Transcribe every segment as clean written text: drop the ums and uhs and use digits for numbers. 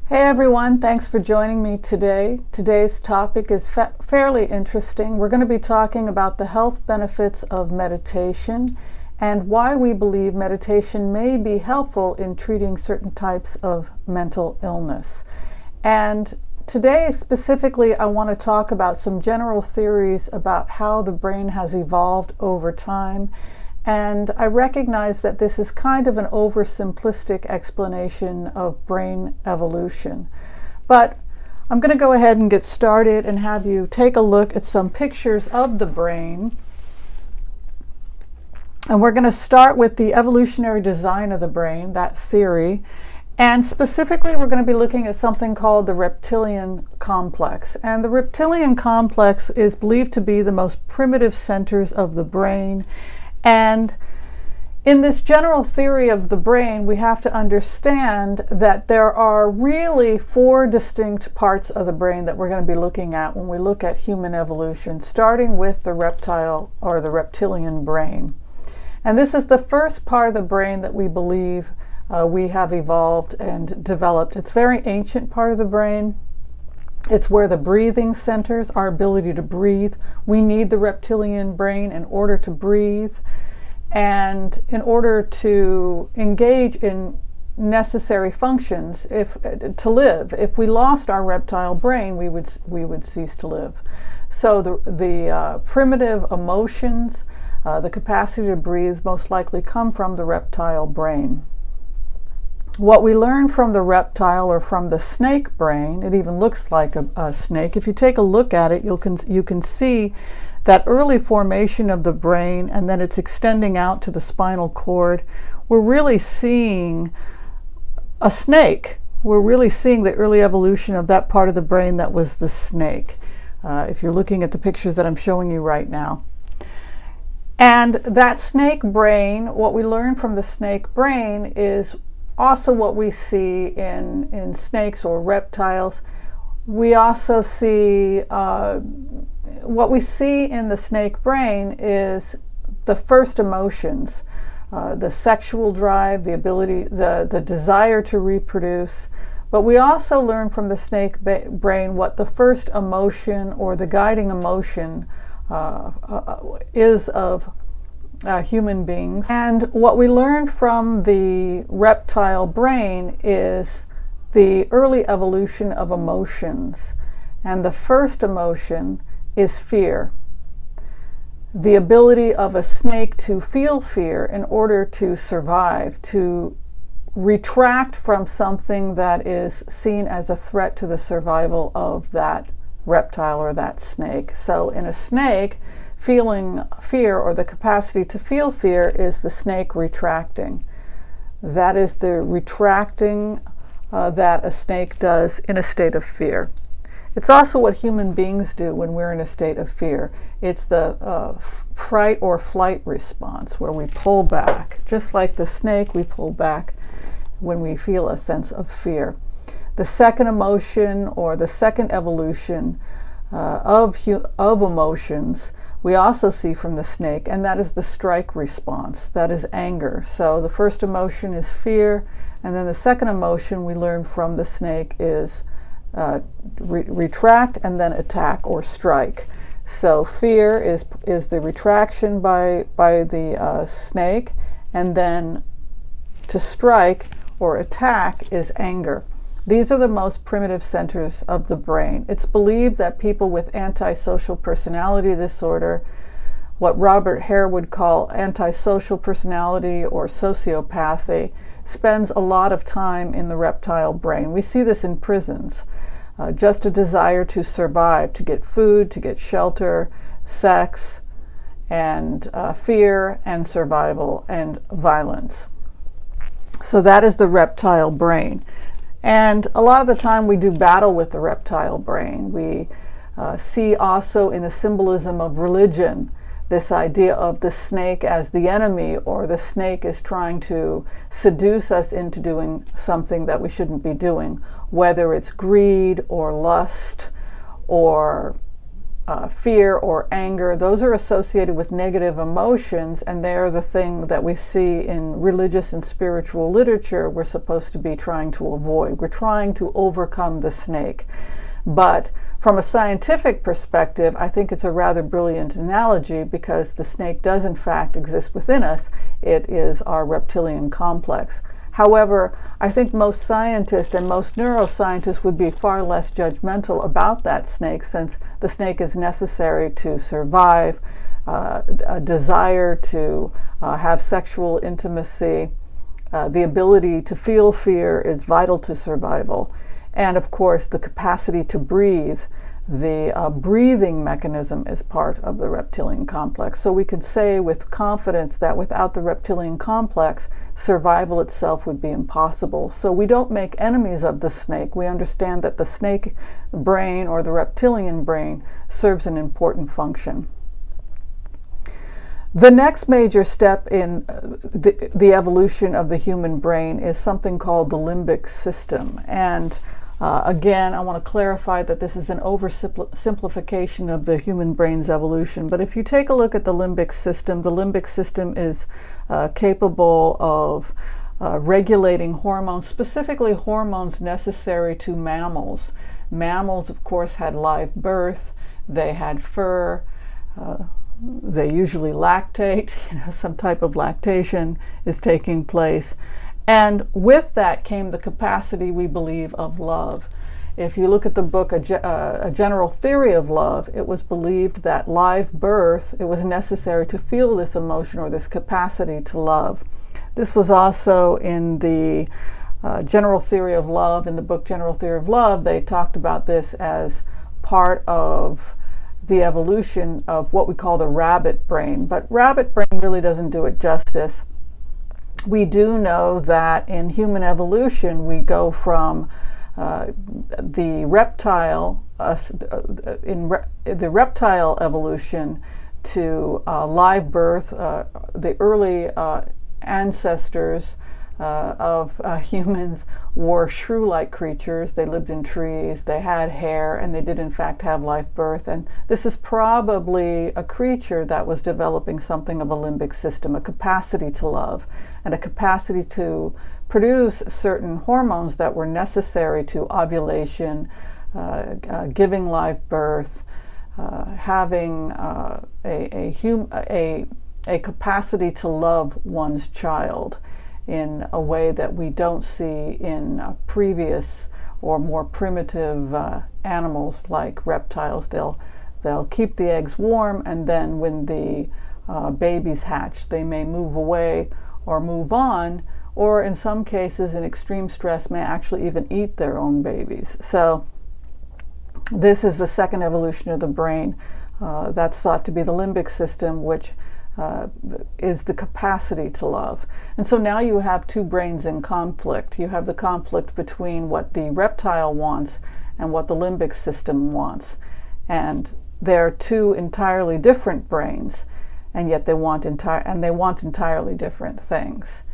Hey everyone, thanks for joining me today. Today's topic is fairly interesting. We're going to be talking about the health benefits of meditation and why we believe meditation may be helpful in treating certain types of mental illness. And today specifically, I want to talk about some general theories about how the brain has evolved over time. And I recognize that this is kind of an oversimplistic explanation of brain evolution. But I'm going to go ahead and get started and have you take a look at some pictures of the brain. And we're going to start with the evolutionary design of the brain, that theory. And specifically, we're going to be looking at something called the reptilian complex. And the reptilian complex is believed to be the most primitive centers of the brain. And in this general theory of the brain, we have to understand that there are really four distinct parts of the brain that we're going to be looking at when we look at human evolution, starting with the reptile or the reptilian brain. And this is the first part of the brain that we believe we have evolved and developed. It's a very ancient part of the brain. It's where the breathing centers, our ability to breathe. We need the reptilian brain in order to breathe and in order to engage in necessary functions to live. If we lost our reptile brain, we would cease to live. So the primitive emotions, the capacity to breathe most likely come from the reptile brain. What we learn from the reptile or from the snake brain, it even looks like a snake. If you take a look at it, you can see that early formation of the brain, and then it's extending out to the spinal cord. We're really seeing a snake. We're really seeing the early evolution of that part of the brain that was the snake, if you're looking at the pictures that I'm showing you right now. And that snake brain, what we learn from the snake brain is also what we see in snakes or reptiles. We also see, what we see in the snake brain is the first emotions, the sexual drive, the ability, the desire to reproduce. But we also learn from the snake brain what the first emotion or the guiding emotion is of human beings. And what we learn from the reptile brain is the early evolution of emotions. And the first emotion is fear. The ability of a snake to feel fear in order to survive, to retract from something that is seen as a threat to the survival of that reptile or that snake. So in a snake, feeling fear or the capacity to feel fear is the snake retracting. That is the retracting that a snake does in a state of fear. It's also what human beings do when we're in a state of fear. It's the fright or flight response where we pull back. Just like the snake, we pull back when we feel a sense of fear. The second emotion or the second evolution of emotions we also see from the snake, and that is the strike response. That is anger. So the first emotion is fear, and then the second emotion we learn from the snake is retract and then attack or strike. So fear is the retraction by the snake, and then to strike or attack is anger. These are the most primitive centers of the brain. It's believed that people with antisocial personality disorder, what Robert Hare would call antisocial personality or sociopathy, spends a lot of time in the reptile brain. We see this in prisons. Just a desire to survive, to get food, to get shelter, sex, and fear and survival and violence. So that is the reptile brain. And a lot of the time we do battle with the reptile brain. We see also in the symbolism of religion this idea of the snake as the enemy, or the snake is trying to seduce us into doing something that we shouldn't be doing, whether it's greed or lust or fear or anger, those are associated with negative emotions, and they're the thing that we see in religious and spiritual literature we're supposed to be trying to avoid. We're trying to overcome the snake. But from a scientific perspective, I think it's a rather brilliant analogy, because the snake does in fact exist within us. It is our reptilian complex. However, I think most scientists and most neuroscientists would be far less judgmental about that snake, since the snake is necessary to survive, a desire to have sexual intimacy, the ability to feel fear is vital to survival. And of course, the capacity to breathe, the breathing mechanism is part of the reptilian complex. So we could say with confidence that without the reptilian complex, survival itself would be impossible. So we don't make enemies of the snake. We understand that the snake brain, or the reptilian brain, serves an important function. The next major step in the evolution of the human brain is something called the limbic system. And again, I want to clarify that this is an oversimplification of the human brain's evolution. But if you take a look at the limbic system is capable of regulating hormones, specifically hormones necessary to mammals. Mammals, of course, had live birth, they had fur, they usually lactate, some type of lactation is taking place. And with that came the capacity, we believe, of love. If you look at the book, A General Theory of Love, it was believed that live birth, it was necessary to feel this emotion or this capacity to love. This was also in the General Theory of Love. In the book General Theory of Love, they talked about this as part of the evolution of what we call the rabbit brain. But rabbit brain really doesn't do it justice. We do know that in human evolution, we go from the reptile evolution to live birth. The early ancestors of humans were shrew-like creatures. They lived in trees, they had hair, and they did in fact have live birth. And this is probably a creature that was developing something of a limbic system, a capacity to love, and a capacity to produce certain hormones that were necessary to ovulation, giving live birth, having a capacity to love one's child in a way that we don't see in previous or more primitive animals like reptiles. They'll keep the eggs warm, and then when the babies hatch, they may move away or move on, or in some cases in extreme stress may actually even eat their own babies. So this is the second evolution of the brain that's thought to be the limbic system, which is the capacity to love. And so now you have two brains in conflict. You have the conflict between what the reptile wants and what the limbic system wants. And they're two entirely different brains, and yet they want entirely different things.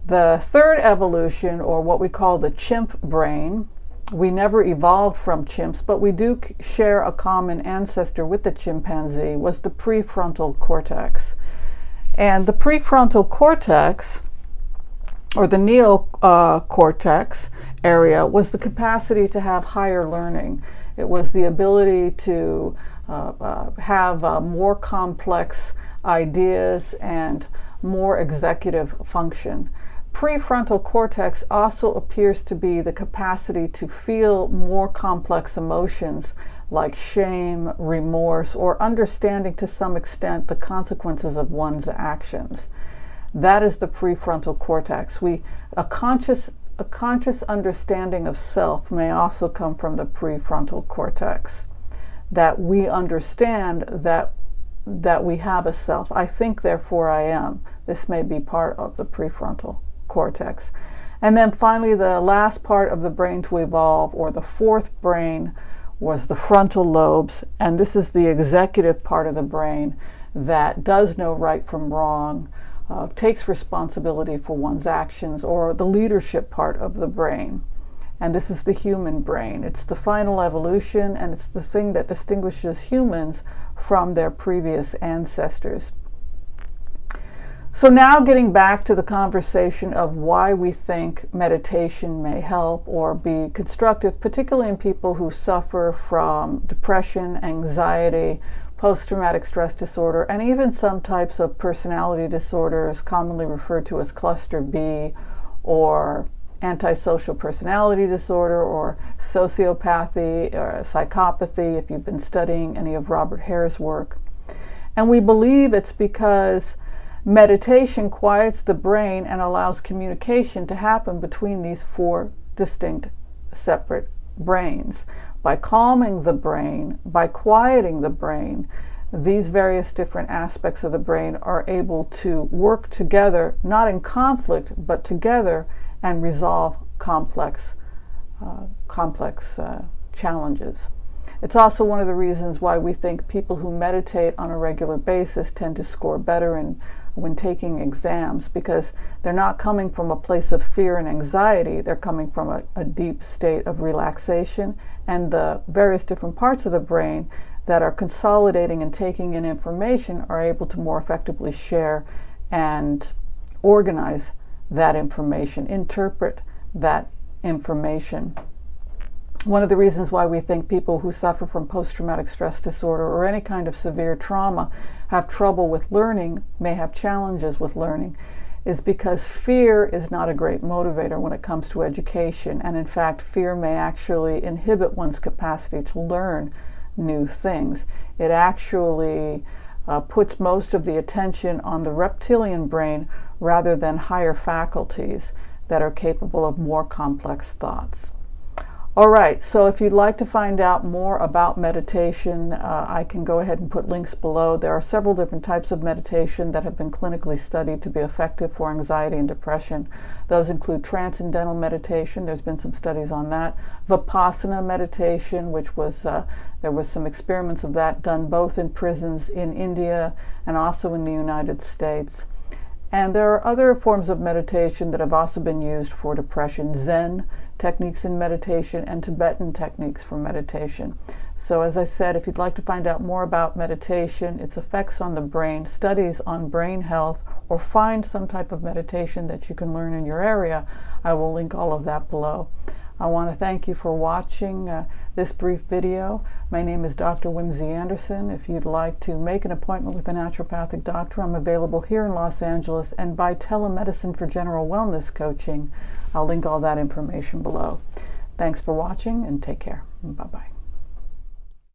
The third evolution, or what we call the chimp brain, we never evolved from chimps, but we do share a common ancestor with the chimpanzee, was the prefrontal cortex. And the prefrontal cortex, or the neocortex area, was the capacity to have higher learning. It was the ability to have more complex ideas and more executive function. Prefrontal cortex also appears to be the capacity to feel more complex emotions like shame, remorse, or understanding to some extent the consequences of one's actions. That is the prefrontal cortex. A conscious understanding of self may also come from the prefrontal cortex, that we understand that we have a self. I think, therefore I am. This may be part of the prefrontal cortex. And then finally, the last part of the brain to evolve, or the fourth brain, was the frontal lobes. And this is the executive part of the brain that does know right from wrong, takes responsibility for one's actions, or the leadership part of the brain. And this is the human brain. It's the final evolution, and it's the thing that distinguishes humans from their previous ancestors. So now getting back to the conversation of why we think meditation may help or be constructive, particularly in people who suffer from depression, anxiety, post-traumatic stress disorder, and even some types of personality disorders commonly referred to as cluster B, or antisocial personality disorder, or sociopathy, or psychopathy, if you've been studying any of Robert Hare's work. And we believe it's because meditation quiets the brain and allows communication to happen between these four distinct, separate brains. By calming the brain, by quieting the brain, these various different aspects of the brain are able to work together, not in conflict, but together, and resolve complex challenges. It's also one of the reasons why we think people who meditate on a regular basis tend to score better when taking exams, because they're not coming from a place of fear and anxiety. They're coming from a deep state of relaxation, and the various different parts of the brain that are consolidating and taking in information are able to more effectively share and organize that information, interpret that information. One of the reasons why we think people who suffer from post-traumatic stress disorder or any kind of severe trauma have trouble with learning, may have challenges with learning, is because fear is not a great motivator when it comes to education. And in fact, fear may actually inhibit one's capacity to learn new things. It actually puts most of the attention on the reptilian brain rather than higher faculties that are capable of more complex thoughts. All right, so if you'd like to find out more about meditation, I can go ahead and put links below. There are several different types of meditation that have been clinically studied to be effective for anxiety and depression. Those include transcendental meditation. There's been some studies on that. VIPASSANA meditation, which was, there was some experiments of that done both in prisons in India and also in the United States. And there are other forms of meditation that have also been used for depression: Zen techniques in meditation and Tibetan techniques for meditation. So as I said, if you'd like to find out more about meditation, its effects on the brain, studies on brain health, or find some type of meditation that you can learn in your area, I will link all of that below. I want to thank you for watching this brief video. My name is Dr. Whimsy Anderson. If you'd like to make an appointment with a naturopathic doctor, I'm available here in Los Angeles and by telemedicine for general wellness coaching. I'll link all that information below. Thanks for watching and take care. Bye-bye.